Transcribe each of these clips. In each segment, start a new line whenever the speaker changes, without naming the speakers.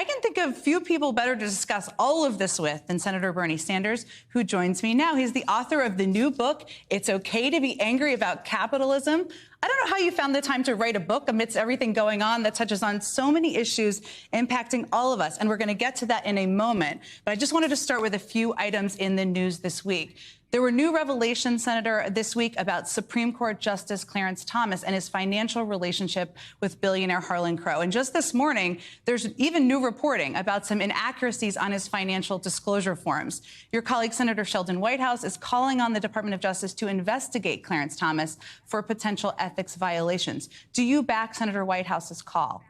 can think of few people better to discuss all of this with than Senator Bernie Sanders, who joins me now. He's the author of the new book, It's Okay to Be Angry About Capitalism. I don't know how you found the time to write a book amidst everything going on that touches on so many issues impacting all of us. And we're going to get to that in a moment. But I just wanted to start with a few items in the news this week. There were new revelations, Senator, this week about Supreme Court Justice Clarence Thomas and his financial relationship with billionaire Harlan Crow. And just this morning, there's even new reporting about some inaccuracies on his financial disclosure forms. Your colleague, Senator Sheldon Whitehouse, is calling on the Department of Justice to investigate Clarence Thomas for potential ethics violations. Do you back Senator Whitehouse's call?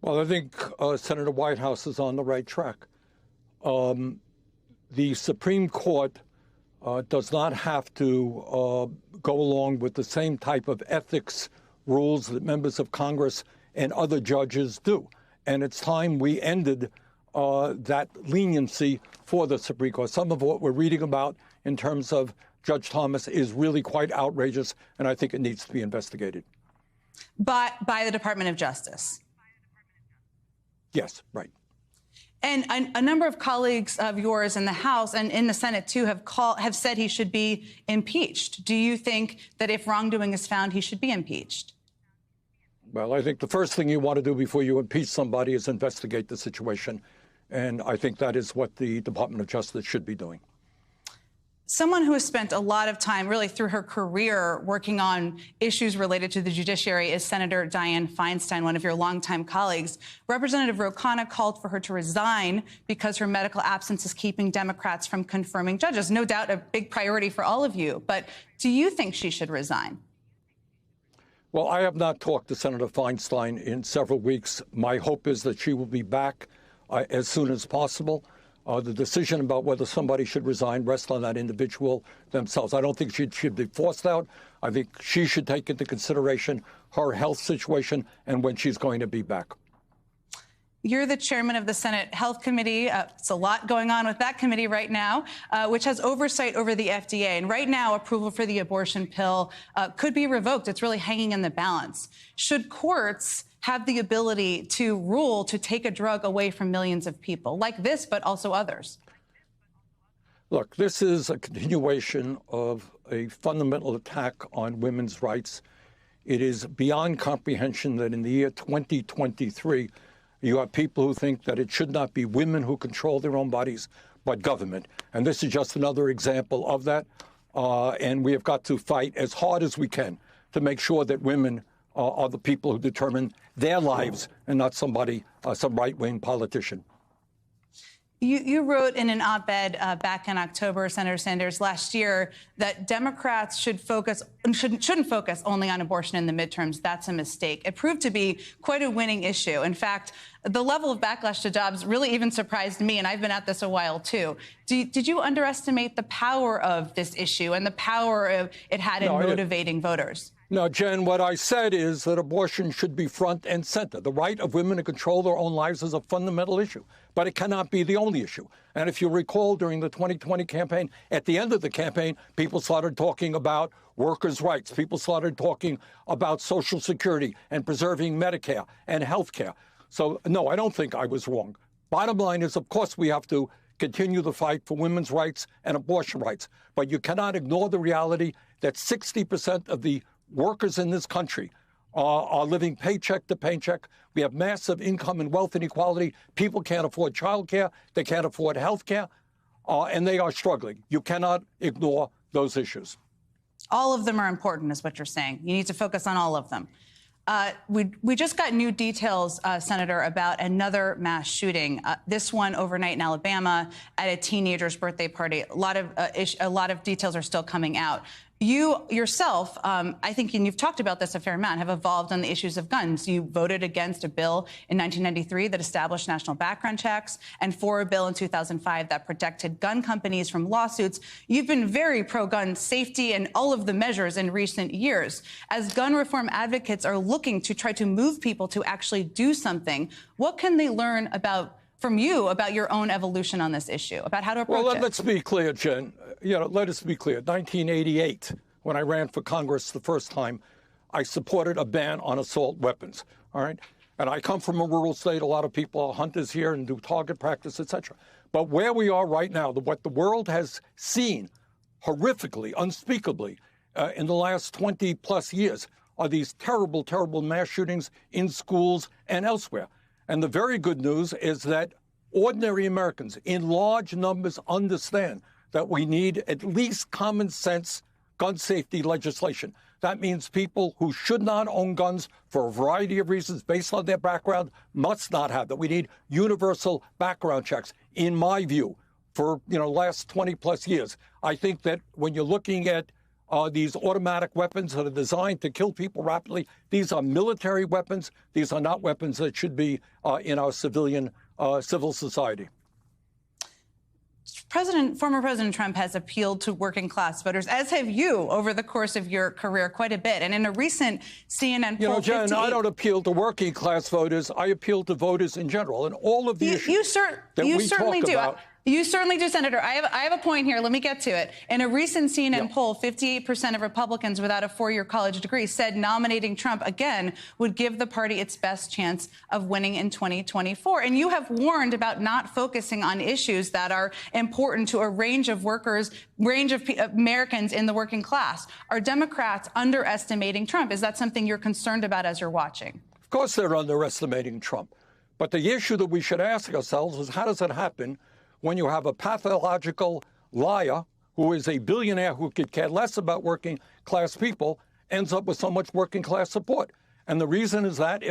Well, I think Senator Whitehouse is on the right track. The Supreme Court does not have to go along with the same type of ethics rules that members of Congress and other judges do. And it's time we ended that leniency for the Supreme Court. Some of what we're reading about in terms of Judge Thomas is really quite outrageous, and I think it needs to be investigated.
By the Department of Justice?
Yes, right.
And a number of colleagues of yours in the House and in the Senate, too, have said he should be impeached. Do you think that if wrongdoing is found, he should be impeached?
Well, I think the first thing you want to do before you impeach somebody is investigate the situation. And I think that is what the Department of Justice should be doing.
Someone who has spent a lot of time, really through her career, working on issues related to the judiciary is Senator Dianne Feinstein, one of your longtime colleagues. Representative Ro Khanna called for her to resign because her medical absence is keeping Democrats from confirming judges. No doubt a big priority for all of you. But do you think she should resign?
Well, I have not talked to Senator Feinstein in several weeks. My hope is that she will be back as soon as possible. The decision about whether somebody should resign rests on that individual themselves. I don't think she should be forced out. I think she should take into consideration her health situation and when she's going to be back.
You're the chairman of the Senate Health Committee. It's a lot going on with that committee right now, which has oversight over the FDA. And right now, approval for the abortion pill could be revoked. It's really hanging in the balance. Should courts have the ability to rule to take a drug away from millions of people, like this, but also others?
Look, this is a continuation of a fundamental attack on women's rights. It is beyond comprehension that in the year 2023, you have people who think that it should not be women who control their own bodies, but government. And this is just another example of that. And we have got to fight as hard as we can to make sure that women are the people who determine their lives and not somebody, some right-wing politician.
You wrote in an op-ed back in October, Senator Sanders, last year, that Democrats shouldn't focus only on abortion in the midterms. That's a mistake. It proved to be quite a winning issue. In fact, the level of backlash to Dobbs really even surprised me, and I've been at this a while, too. Did you underestimate the power of this issue and the power it had in motivating voters?
No, Jen, what I said is that abortion should be front and center. The right of women to control their own lives is a fundamental issue, but it cannot be the only issue. And if you recall, during the 2020 campaign, at the end of the campaign, people started talking about workers' rights. People started talking about Social Security and preserving Medicare and health care. So, no, I don't think I was wrong. Bottom line is, of course, we have to continue the fight for women's rights and abortion rights. But you cannot ignore the reality that 60% of the workers in this country are living paycheck to paycheck. We have massive income and wealth inequality. People can't afford child care. They can't afford health care, and they are struggling. You cannot ignore those issues.
All of them are important, is what you're saying. You need to focus on all of them. We just got new details, Senator, about another mass shooting. This one overnight in Alabama at a teenager's birthday party. A lot of details are still coming out. You yourself, I think, and you've talked about this a fair amount, have evolved on the issues of guns. You voted against a bill in 1993 that established national background checks and for a bill in 2005 that protected gun companies from lawsuits. You've been very pro-gun safety and all of the measures in recent years. As gun reform advocates are looking to try to move people to actually do something, what can they learn from you about your own evolution on this issue, about how to approach it?
Well, let's be clear, Jen. Let us be clear. 1988, when I ran for Congress the first time, I supported a ban on assault weapons. All right. And I come from a rural state. A lot of people are hunters here and do target practice, etc. But where we are right now, what the world has seen horrifically, unspeakably, in the last 20 plus years are these terrible, terrible mass shootings in schools and elsewhere. And the very good news is that ordinary Americans in large numbers understand that we need at least common sense gun safety legislation. That means people who should not own guns for a variety of reasons based on their background must not have that. We need universal background checks, in my view, for last 20 plus years. I think that when you're looking at these automatic weapons that are designed to kill people rapidly, these are military weapons. These are not weapons that should be in our civil society.
Former President Trump has appealed to working class voters, as have you over the course of your career quite a bit. And in a recent CNN poll,
Jen, I don't appeal to working class voters. I appeal to voters in general. And all of the issues that we talk about.
You certainly do, Senator. I have a point here. Let me get to it. In a recent CNN poll, 58% of Republicans without a four-year college degree said nominating Trump again would give the party its best chance of winning in 2024. And you have warned about not focusing on issues that are important to a range of workers, range of Americans in the working class. Are Democrats underestimating Trump? Is that something you're concerned about as you're watching?
Of course they're underestimating Trump. But the issue that we should ask ourselves is, how does it happen when you have a pathological liar who is a billionaire who could care less about working class people, ends up with so much working class support? And the reason is that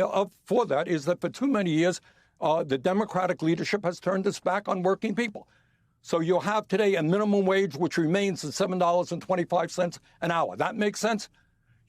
for too many years, the Democratic leadership has turned its back on working people. So you'll have today a minimum wage which remains at $7.25 an hour. That makes sense?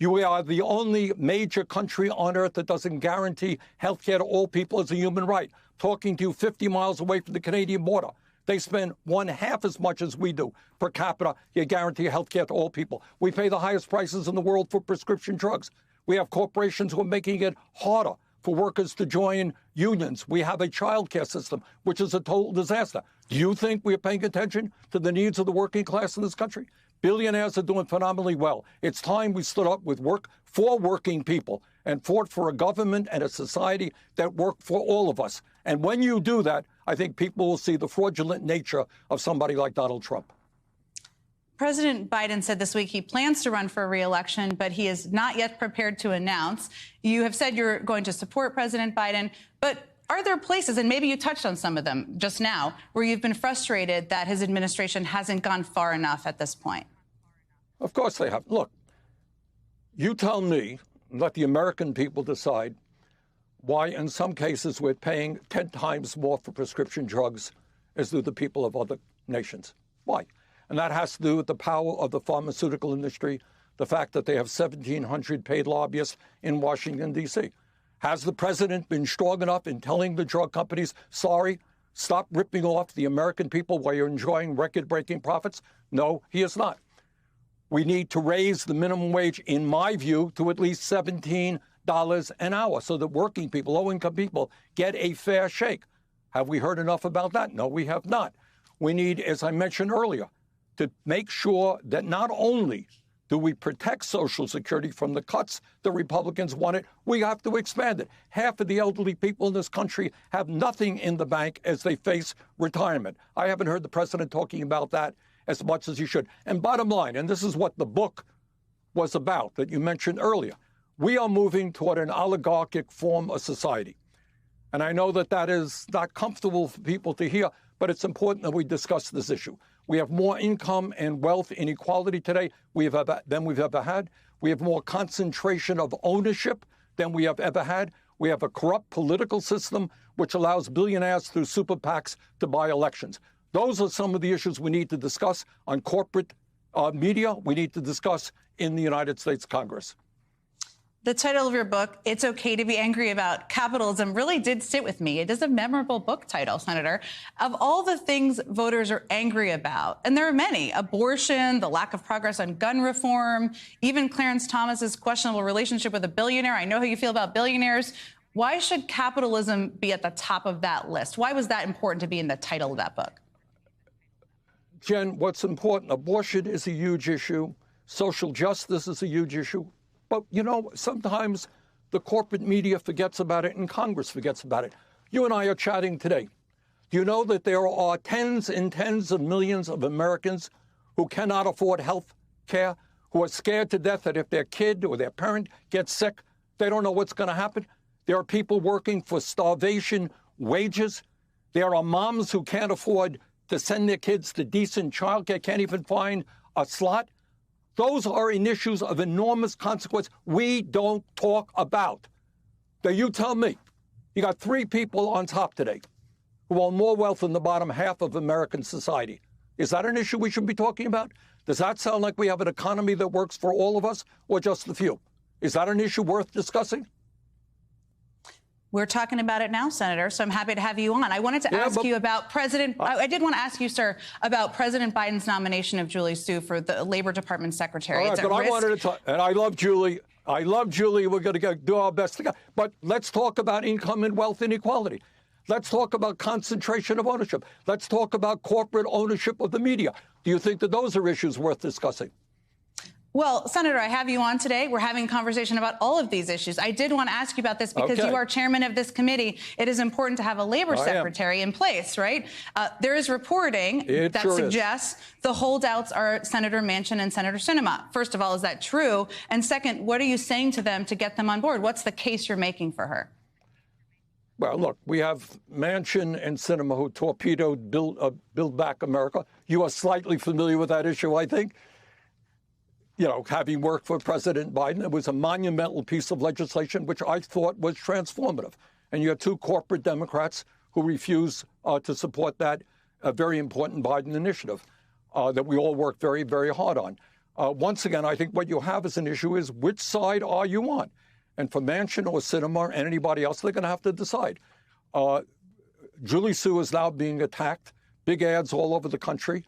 You are the only major country on earth that doesn't guarantee health care to all people as a human right. Talking to you 50 miles away from the Canadian border. They spend one half as much as we do per capita. You guarantee health care to all people. We pay the highest prices in the world for prescription drugs. We have corporations who are making it harder for workers to join unions. We have a child care system, which is a total disaster. Do you think we're paying attention to the needs of the working class in this country? Billionaires are doing phenomenally well. It's time we stood up with work for working people and fought for a government and a society that work for all of us. And when you do that, I think people will see the fraudulent nature of somebody like Donald Trump.
President Biden said this week he plans to run for re-election, but he is not yet prepared to announce. You have said you're going to support President Biden, but are there places, and maybe you touched on some of them just now, where you've been frustrated that his administration hasn't gone far enough at this point?
Of course they have. Look, you tell me, let the American people decide why in some cases we're paying 10 times more for prescription drugs as do the people of other nations. Why? And that has to do with the power of the pharmaceutical industry, the fact that they have 1,700 paid lobbyists in Washington, D.C. Has the president been strong enough in telling the drug companies, sorry, stop ripping off the American people while you're enjoying record-breaking profits? No, he is not. We need to raise the minimum wage, in my view, to at least $17 an hour so that working people, low-income people, get a fair shake. Have we heard enough about that? No, we have not. We need, as I mentioned earlier, to make sure that not only do we protect Social Security from the cuts the Republicans wanted, we have to expand it. Half of the elderly people in this country have nothing in the bank as they face retirement. I haven't heard the president talking about that as much as he should. And bottom line, and this is what the book was about that you mentioned earlier, we are moving toward an oligarchic form of society. And I know that that is not comfortable for people to hear, but it's important that we discuss this issue. We have more income and wealth inequality today than we've ever had. We have more concentration of ownership than we have ever had. We have a corrupt political system which allows billionaires through super PACs to buy elections. Those are some of the issues we need to discuss on corporate media. We need to discuss in the United States Congress.
The title of your book, It's Okay to Be Angry About Capitalism, really did sit with me. It is a memorable book title, Senator. Of all the things voters are angry about, and there are many, abortion, the lack of progress on gun reform, even Clarence Thomas's questionable relationship with a billionaire. I know how you feel about billionaires. Why should capitalism be at the top of that list? Why was that important to be in the title of that book?
Jen, what's important? Abortion is a huge issue. Social justice is a huge issue. But, you know, sometimes the corporate media forgets about it and Congress forgets about it. You and I are chatting today. Do you know that there are tens and tens of millions of Americans who cannot afford health care, who are scared to death that if their kid or their parent gets sick, they don't know what's going to happen? There are people working for starvation wages. There are moms who can't afford to send their kids to decent childcare, can't even find a slot. Those are issues of enormous consequence we don't talk about. Now, you tell me, you got 3 people on top today who own more wealth than the bottom half of American society. Is that an issue we should be talking about? Does that sound like we have an economy that works for all of us or just the few? Is that an issue worth discussing?
We're talking about it now, Senator, so I'm happy to have you on. I wanted to ask you about I did want to ask you, sir, about President Biden's nomination of Julie Su for the Labor Department Secretary.
All right, but I wanted to talk, and I love Julie. I love Julie. We're going to do our best to go. But let's talk about income and wealth inequality. Let's talk about concentration of ownership. Let's talk about corporate ownership of the media. Do you think that those are issues worth discussing?
Well, Senator, I have you on today. We're having a conversation about all of these issues. I did want to ask you about this because you are chairman of this committee. It is important to have a labor secretary in place, right? There is reporting that suggests the holdouts are Senator Manchin and Senator Sinema. First of all, is that true? And second, what are you saying to them to get them on board? What's the case you're making for her?
Well, look, we have Manchin and Sinema who torpedoed Build Back America. You are slightly familiar with that issue, I think. You know, having worked for President Biden, it was a monumental piece of legislation which I thought was transformative. And you have 2 corporate Democrats who refuse to support that very important Biden initiative that we all worked very, very hard on. Once again, I think what you have as an issue is which side are you on? And for Manchin or Sinema and anybody else, they're going to have to decide. Julie Su is now being attacked, big ads all over the country,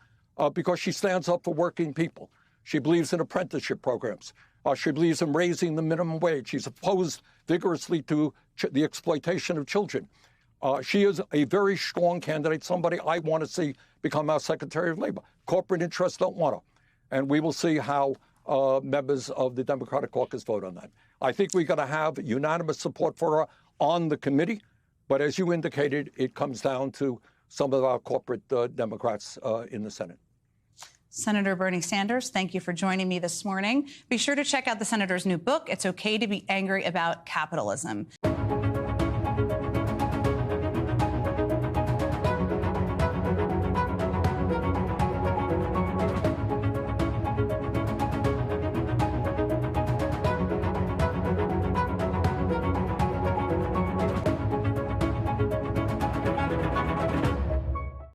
because she stands up for working people. She believes in apprenticeship programs. She believes in raising the minimum wage. She's opposed vigorously to the exploitation of children. She is a very strong candidate, somebody I want to see become our Secretary of Labor. Corporate interests don't want her. And we will see how members of the Democratic caucus vote on that. I think we're going to have unanimous support for her on the committee. But as you indicated, it comes down to some of our corporate Democrats in the Senate.
Senator Bernie Sanders, thank you for joining me this morning. Be sure to check out the senator's new book, It's Okay to Be Angry About Capitalism.